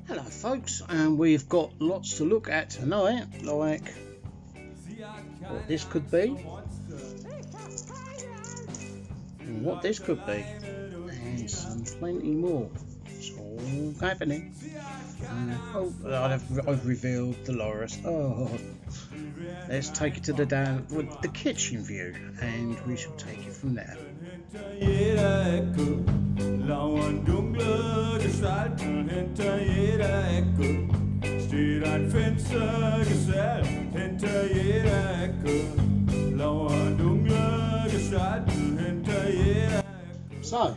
Hello folks, and we've got lots to look at tonight, like what this could be, and what this could be, and some plenty more. It's all happening. I've revealed the Lorus. Oh, let's take it to the kitchen view, and we shall take it from there. Hinter jeder Ecke steht ein Fenstergestell, hinter jeder Ecke lauern dunkle Gestalten, hinter jeder Ecke. So,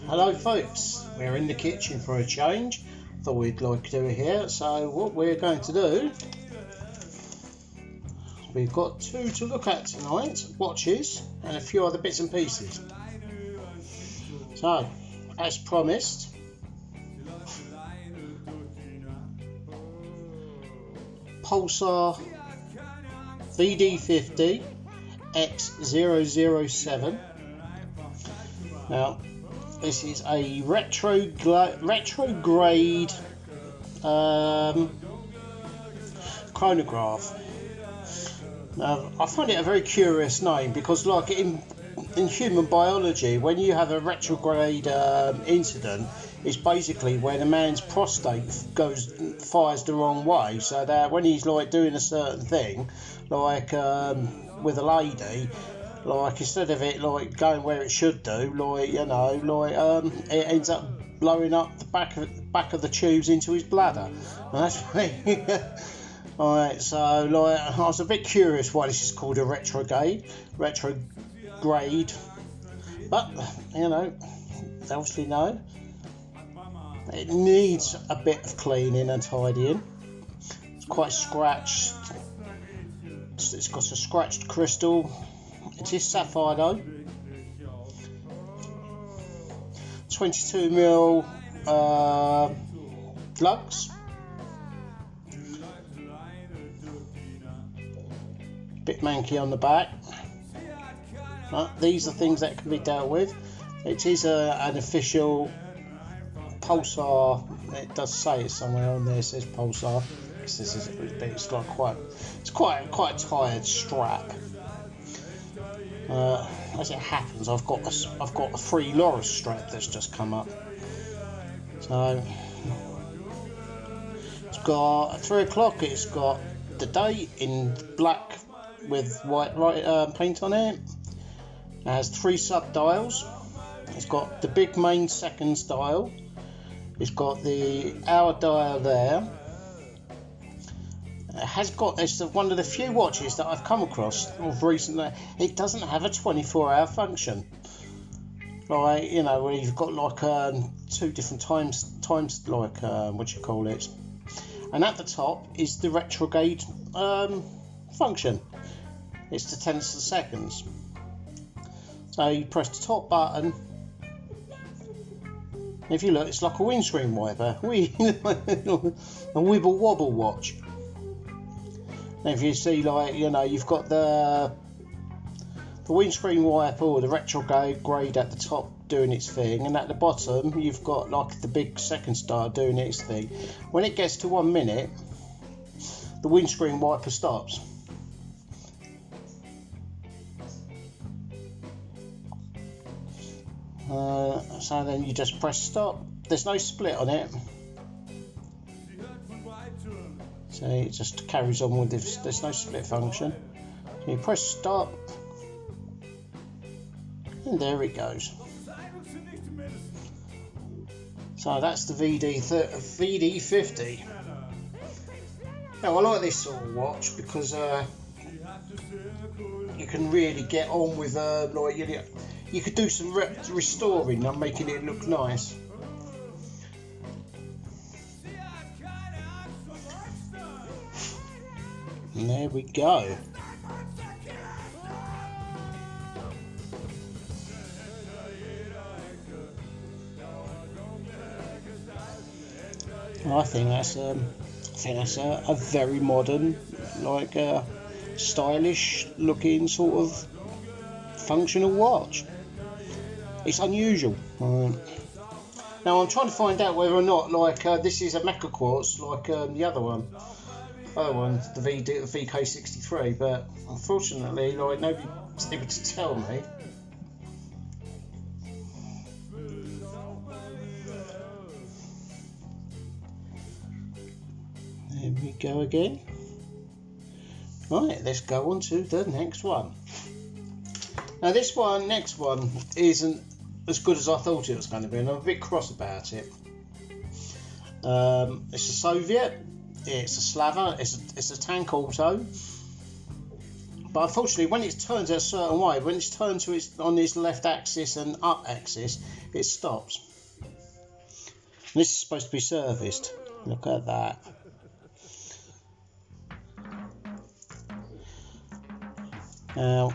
hello folks, we're in the kitchen for a change. Thought we'd like to do it here. So what we're going to do, we've got two to look at tonight, watches and a few other bits and pieces. So, as promised, Pulsar VD50 X007. Now, this is a retrograde chronograph. Now, I find it a very curious name because, like in human biology, when you have a retrograde incident, it's basically when a man's prostate fires the wrong way, so that when he's like doing a certain thing, like with a lady, like instead of it like going where it should do, like it ends up blowing up the back of the tubes into his bladder, and that's alright. So like I was a bit curious why this is called a retrograde, but they obviously know. It needs a bit of cleaning and tidying. It's quite scratched. It's got a scratched crystal. It is sapphire though. 22mm lugs. Bit manky on the back. These are things that can be dealt with. It is an official Pulsar. It does say it somewhere on there. It says Pulsar. It's like quite a tired strap. As it happens, I've got a free Lorus strap that's just come up. So it's got at 3 o'clock. It's got the date in black with white paint on it. It has 3 sub dials. It's got the big main seconds dial. It's got the hour dial there. It's one of the few watches that I've come across recently. It doesn't have a 24-hour function. Like, where you've got like 2 different times like what you call it. And at the top is the retrograde function. It's the tenths of seconds. So you press the top button. If you look, it's like a windscreen wiper. A wibble wobble watch. And if you see, like, you've got the windscreen wiper or the retrograde at the top doing its thing, and at the bottom you've got like the big second star doing its thing. When it gets to 1 minute, the windscreen wiper stops. So then you just press stop. There's no split on it, so it just carries on with this. There's no split function. So you press stop, and there it goes. So that's the VD50. Now I like this sort of watch because you can really get on with you could do some restoring and making it look nice. And there we go. I think that's a very modern, like stylish looking sort of functional watch. It's unusual. Now I'm trying to find out whether or not like this is a mecha quartz like the other one. The VK63, but unfortunately, like nobody's able to tell me. There we go again. Right, let's go on to the next one. Now this next one isn't as good as I thought it was going to be, and I'm a bit cross about it. It's a Soviet. It's a Slava, it's a tank auto, but unfortunately when it turns a certain way, when it's turned to on its left axis and up axis, it stops. And this is supposed to be serviced. Look at that. Now,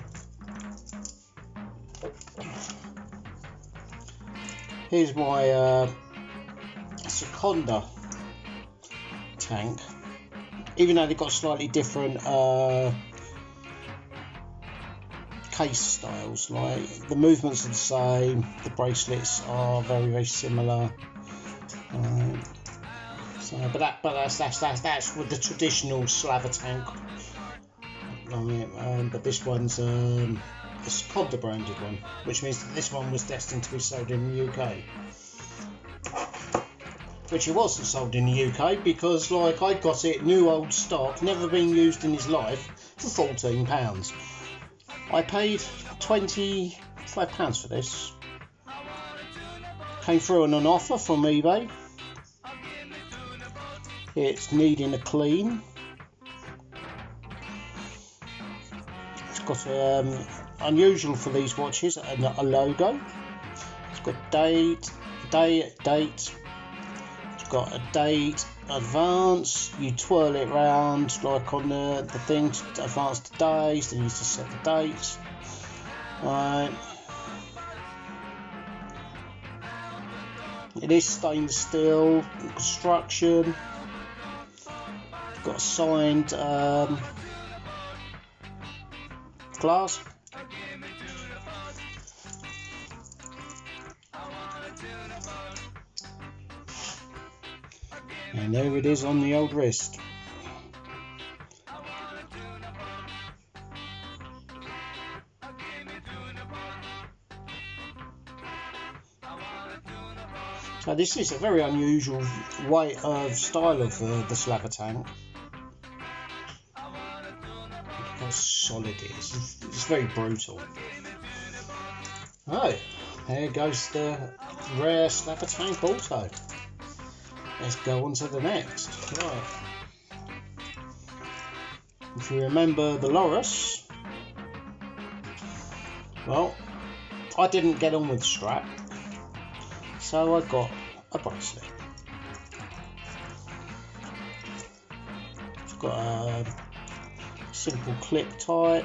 here's my Seconda tank, even though they've got slightly different case styles. Like the movements are the same, the bracelets are very, very similar. That's with the traditional Slava tank. But this one's a Seconda branded one, which means that this one was destined to be sold in the UK. Which it wasn't sold in the UK because, like, I got it new old stock, never been used in his life, for £14. I paid £25 for this. Came through on an offer from eBay. It's needing a clean. It's got unusual for these watches, a logo. It's got date. Got a date, advance, you twirl it round like on the thing to advance the days, then you just set the dates. Right. It is stainless steel construction. Got a signed glass. And there it is on the old wrist. So this is a very unusual way of style of the Slava tank. Look how solid it is. It's very brutal. Oh, there goes the rare Slava tank auto. Let's go on to the next. Right. If you remember the Lorus, well, I didn't get on with the strap, so I got a bracelet. It's got a simple clip tie.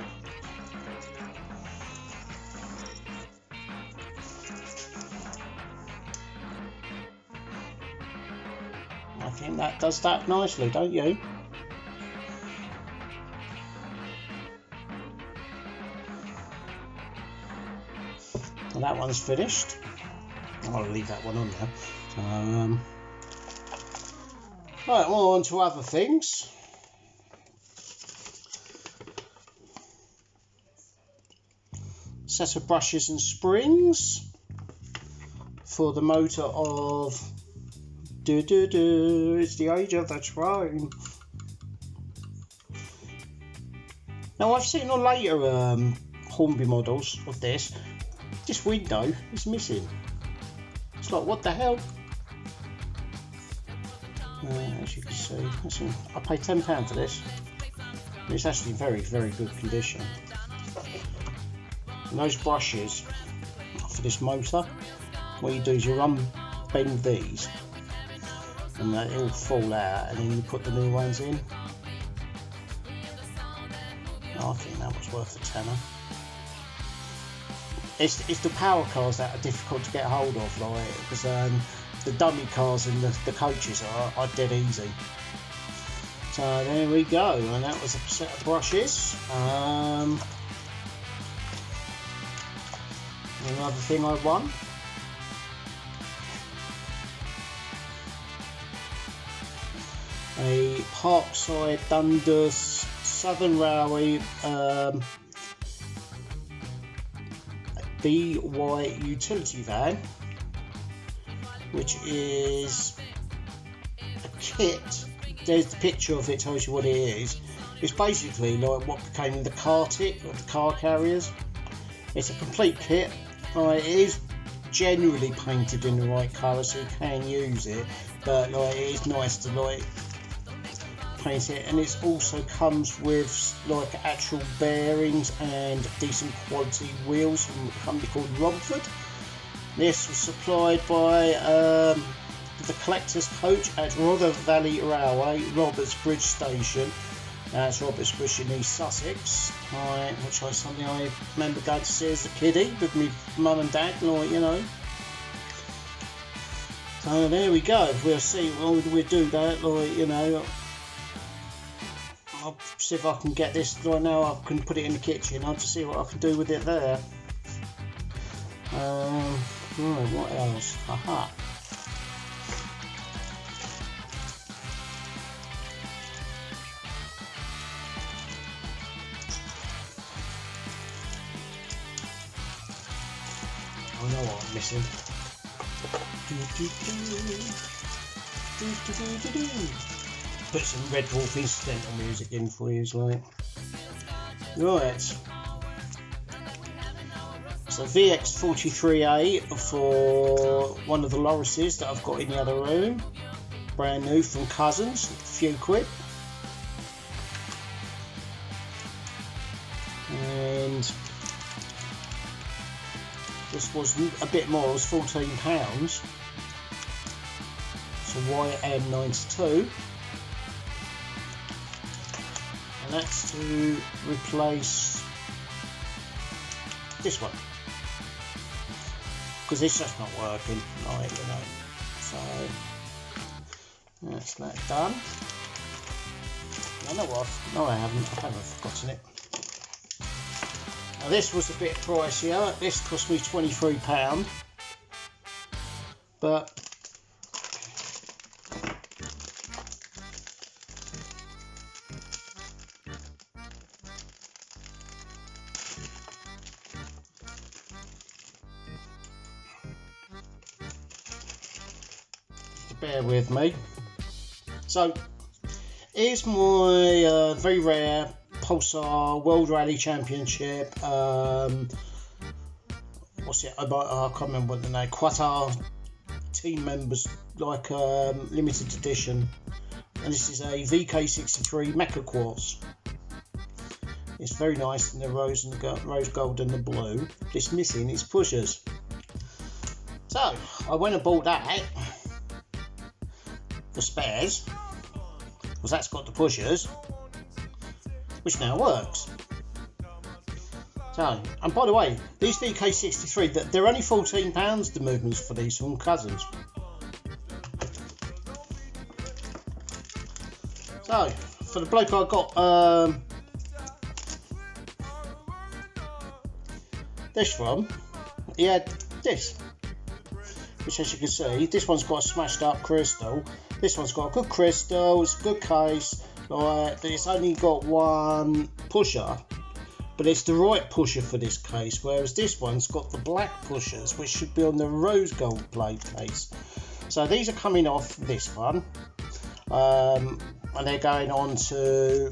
I think that does that nicely, don't you? Well, that one's finished. I'll leave that one on there. Right, well, on to other things. Set of brushes and springs for the motor of it's the age of the train. Now I've seen on later Hornby models of this window is missing. It's like, what the hell? As you can see, I paid £10 for this. It's actually in very, very good condition. And those brushes for this motor, what you do is you unbend these and they all fall out, and then you put the new ones in. I think that was worth a tenner. It's the power cars that are difficult to get hold of, like, because the dummy cars and the coaches are dead easy. So there we go, and that was a set of brushes. Another thing I won. a Parkside Dundas Southern Railway BY utility van, which is a kit. There's the picture of it, tells you what it is. It's basically like what became the car tip of the car carriers. It's a complete kit. It is generally painted in the right colour, so you can use it, but like it is nice to like paint it, and it also comes with like actual bearings and decent quality wheels from a company called Romford. This was supplied by the collector's coach at Rother Valley Railway, Roberts Bridge Station. That's Roberts Bridge in East Sussex, which was something I remember going to see as a kiddie with my mum and dad, like, you know. So there we go. We'll see. We'll do that, like, you know. I'll see if I can get this right now. I can put it in the kitchen. I'll just see what I can do with it there. Right, what else? Aha. I know what I'm missing. Put some Red Wolf incidental music in for you, like. Right. So VX43A for one of the Loruses that I've got in the other room. Brand new from Cousins, a few quid. And this was a bit more, it was £14. So YM92. And that's to replace this one, because it's just not working, like, you know. So that's that done. I know what? No, I haven't forgotten it. Now this was a bit pricier. This cost me £23, but bear with me. So here's my very rare Pulsar World Rally Championship. What's it? I can't remember what the name. Qatar team members, like limited edition. And this is a VK63 Mecha Quartz. It's very nice in the rose gold and the blue. It's missing its pushers. So I went and bought that for spares, because that's got the pushers, which now works. So, and by the way, these VK63, they're only £14, the movements for these from Cousins. So, for the bloke I got this from, he had this, which, as you can see, this one's got a smashed up crystal. This one's got a good crystal, it's a good case, but it's only got one pusher, but it's the right pusher for this case, whereas this one's got the black pushers, which should be on the rose gold plate case. So these are coming off this one, and they're going on to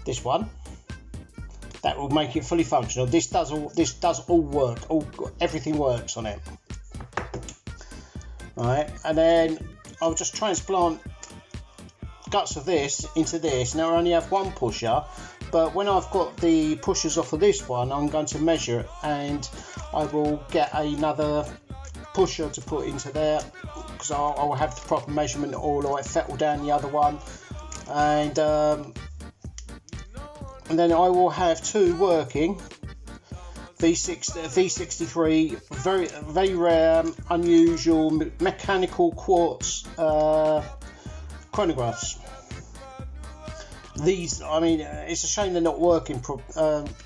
this one. That will make it fully functional. This does all work. Everything works on it. Alright, and then I'll just transplant guts of this into this. Now I only have one pusher, but when I've got the pushers off of this one, I'm going to measure it, and I will get another pusher to put into there, because I'll have the proper measurement all like fettle down the other one, and then I will have two working V63 very rare, unusual mechanical quartz chronographs. These, I mean, it's a shame they're not working.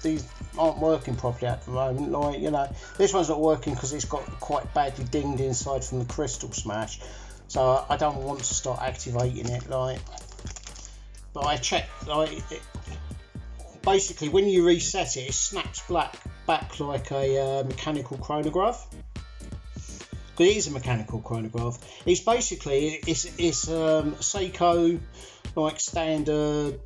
These aren't working properly at the moment. Like, you know, this one's not working because it's got quite badly dinged inside from the crystal smash. so I don't want to start activating it, like. But I checked, like, basically when you reset it, it snaps back like a mechanical chronograph. Because it is a mechanical chronograph. It's basically it's Seiko, like, standard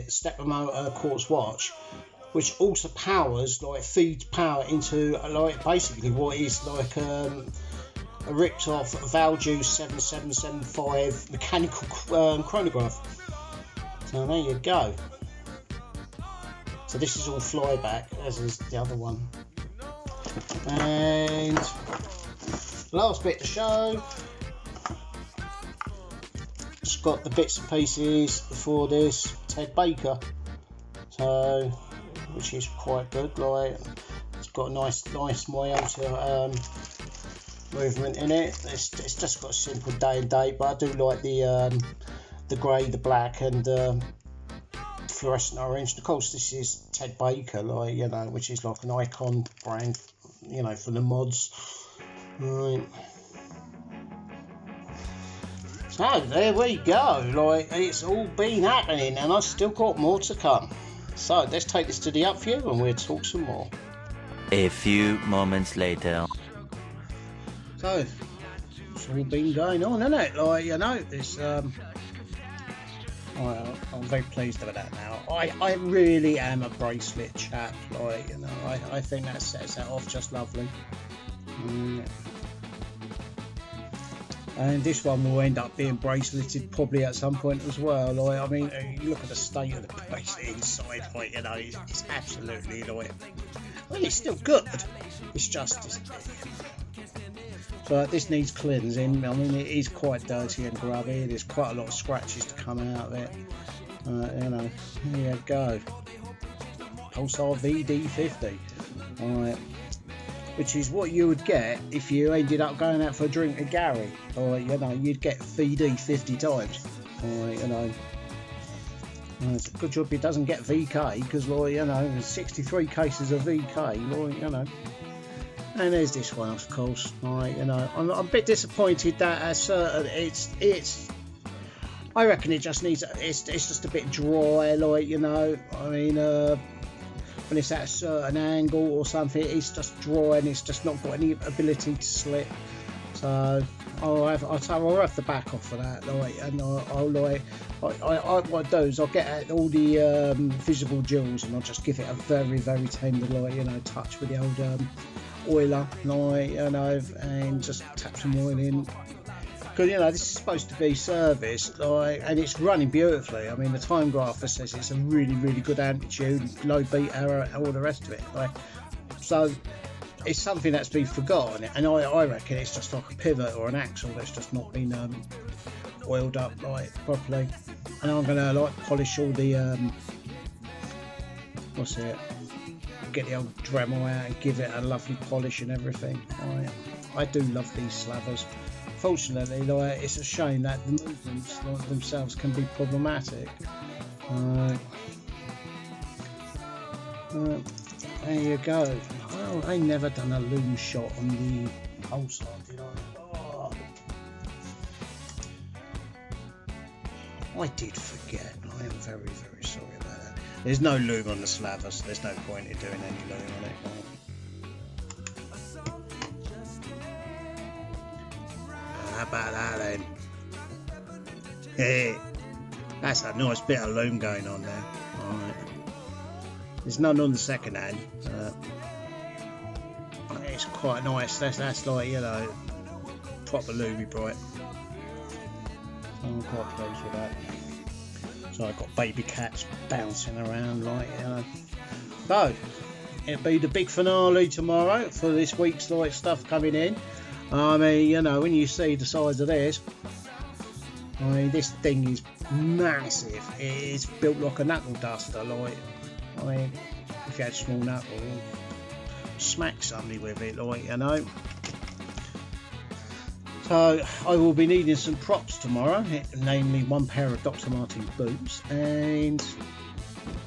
stepper motor quartz watch, which also powers, like, feeds power into, like, basically what is like a ripped off Valjuice 7775 mechanical chronograph. So there you go. So this is all flyback, as is the other one. And last bit to show, just got the bits and pieces for this Ted Baker, so which is quite good. Like, it's got a nice Myoto movement in it. It's just got a simple day and date, but I do like the grey, the black, and fluorescent orange. Of course, this is Ted Baker, like, you know, which is like an icon brand, you know, for the mods. Right. So there we go. Like, it's all been happening, and I've still got more to come. So let's take this to the up view, and we'll talk some more. A few moments later. So it's all been going on, isn't it? Like, you know, it's I'm very pleased with that now. I really am a bracelet chap, like, you know, I think that sets that off just lovely. And this one will end up being braceleted probably at some point as well. Like, I mean, you look at the state of the bracelet inside, like, you know, it's absolutely, like, well, it's still good. It's just, but this needs cleansing. I mean, it is quite dirty and grubby. There's quite a lot of scratches to come out of it. You know, here you go. Pulsar VD50. Alright. Which is what you would get if you ended up going out for a drink with Gary. Or, you know, you'd get VD 50 times. Alright, you know. It's a good job it doesn't get VK, because, like, you know, there's 63 cases of VK, like, you know. And there's this one, of course. Right, you know, I'm a bit disappointed that at certain it's. I reckon it just needs. It's just a bit dry, like, you know. I mean, when it's at a certain angle or something, it's just dry and it's just not got any ability to slip. So I'll have the back off for that, like, and I'll like. what I do is I'll get out all the visible jewels and I'll just give it a very, very tender, like, you know, touch with the old oiler, like, you know, and just tap some oil in, because, you know, this is supposed to be serviced, like, and it's running beautifully. I mean, the time grapher says it's a really, really good amplitude, low beat error, all the rest of it, like, so it's something that's been forgotten, and I reckon it's just like a pivot or an axle that's just not been oiled up, like, properly. And I'm gonna, like, polish all the get the old Dremel out and give it a lovely polish and everything. I do love these Slavas. Fortunately, like, it's a shame that the movements, like, themselves can be problematic. There you go. Well, I never done a loom shot on the Pulsar, did I? Oh. I did forget. I am very, very sorry about that. There's no loom on the Slava, so there's no point in doing any loom on it. How about that then? Hey, that's a nice bit of loom going on there. Alright. There's none on the second hand. It's quite nice. That's like, you know, proper loomy bright. I'm quite pleased with that. So I've got baby cats bouncing around, like, you know. So it'll be the big finale tomorrow for this week's, like, stuff coming in. I mean, you know, when you see the size of this, I mean, this thing is massive. It is built like a knuckle duster, like, I mean, if you had small knuckle, smack somebody with it, like, you know. So I will be needing some props tomorrow, namely one pair of Dr. Martens boots, and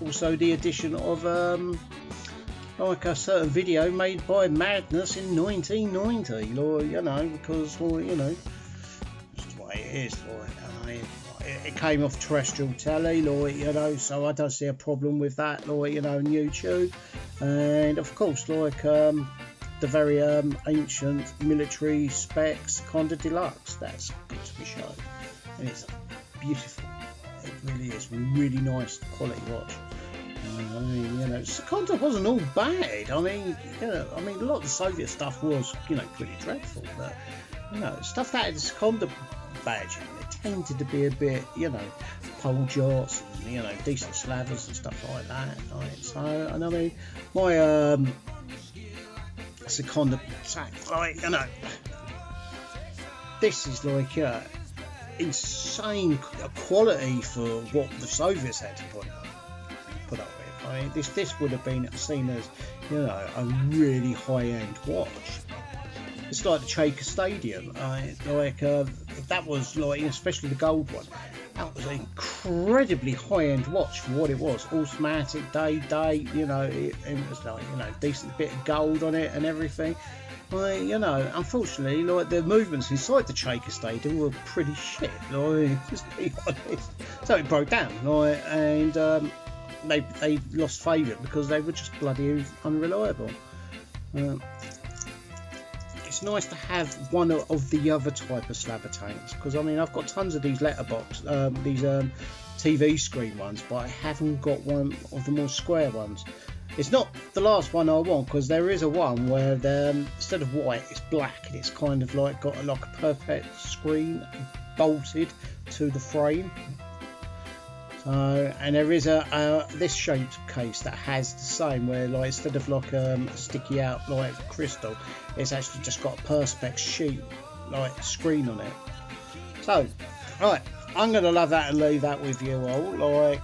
also the addition of like a certain video made by Madness in 1990, like, you know, because, like, you know, that's the way it is, like, I mean, it came off terrestrial telly, like, you know, so I don't see a problem with that, like, you know, on YouTube. And of course, like, the very ancient military specs Seconda Deluxe, that's good to be shown. And it's beautiful, it really is, really nice quality watch. I mean, you know, Seconda wasn't all bad. I mean, you know, a lot of the Soviet stuff was, you know, pretty dreadful, but, you know, stuff that had the Seconda badge, it tended to be a bit, you know, pole jots and, you know, decent Slavas and stuff like that, right? So, and I mean, my Seconda sack, like, you know, this is like insane quality for what the Soviets had to put up with. I mean, this would have been seen as, you know, a really high-end watch. It's like the Seiko Stadium, like that was like, especially the gold one. That was an incredibly high-end watch for what it was. Automatic, day, you know, it was like, you know, decent bit of gold on it and everything. Like, you know, unfortunately, like the movements inside the Seiko Stadium were pretty shit. Like, just to be honest, so it broke down. Like, and they lost favour because they were just bloody unreliable. It's nice to have one of the other type of Slava tanks, because I mean, I've got tons of these letterbox, these TV screen ones, but I haven't got one of the more square ones. It's not the last one I want, because there is a one where instead of white, it's black, and it's kind of like got like a perfect screen bolted to the frame. And there is this shaped case that has the same, where like instead of like a sticky out like crystal, it's actually just got a perspex sheet like screen on it. So, right, I'm gonna love that and leave that with you all. Like,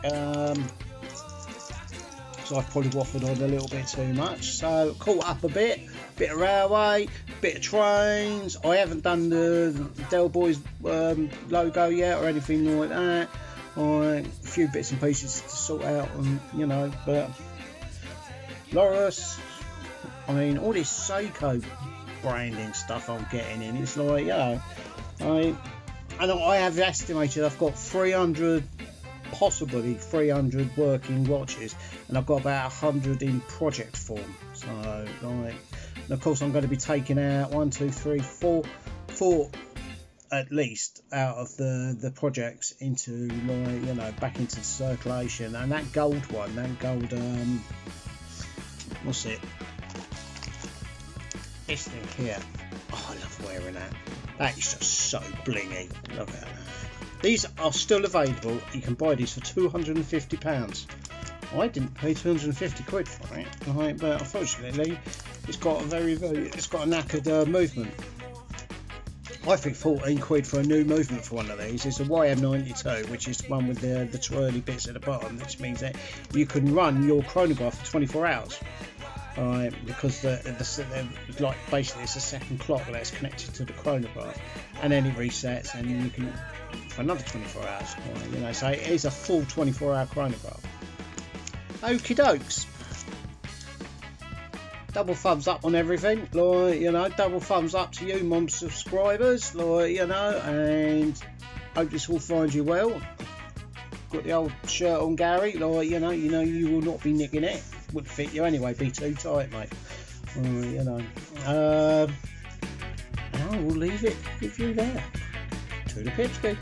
so I've probably waffled on a little bit too much. So caught up a bit of railway, bit of trains. I haven't done the Del Boys logo yet or anything like that. A few bits and pieces to sort out, and you know, but Lorus, I mean, all this Seiko branding stuff I'm getting in, it's like, you know, I have estimated I've got 300, possibly 300 working watches, and I've got about 100 in project form. So, like, and of course I'm going to be taking out 1, 2, 3, 4 at least out of the projects into, like, you know, back into circulation. And that gold one, what's it, this thing here, oh, I love wearing that. That is just so blingy. Look at that. These are still available. You can buy these for £250. I didn't pay 250 quid for it, right? But unfortunately it's got a it's got a knackered movement. I think 14 quid for a new movement for one of these is a YM92, which is the one with the twirly bits at the bottom, which means that you can run your chronograph for 24 hours. Because like basically it's a second clock that's connected to the chronograph, and then it resets, and you can for another 24 hours. You know, so it is a full 24-hour chronograph. Okie dokes. Double thumbs up on everything, like, you know, double thumbs up to you, mom subscribers, like, you know, and hope this will find you well. Got the old shirt on, Gary, like, you know, you will not be nicking it. Wouldn't fit you anyway, be too tight, mate. You know, and I will leave it with you there. To the pipsky.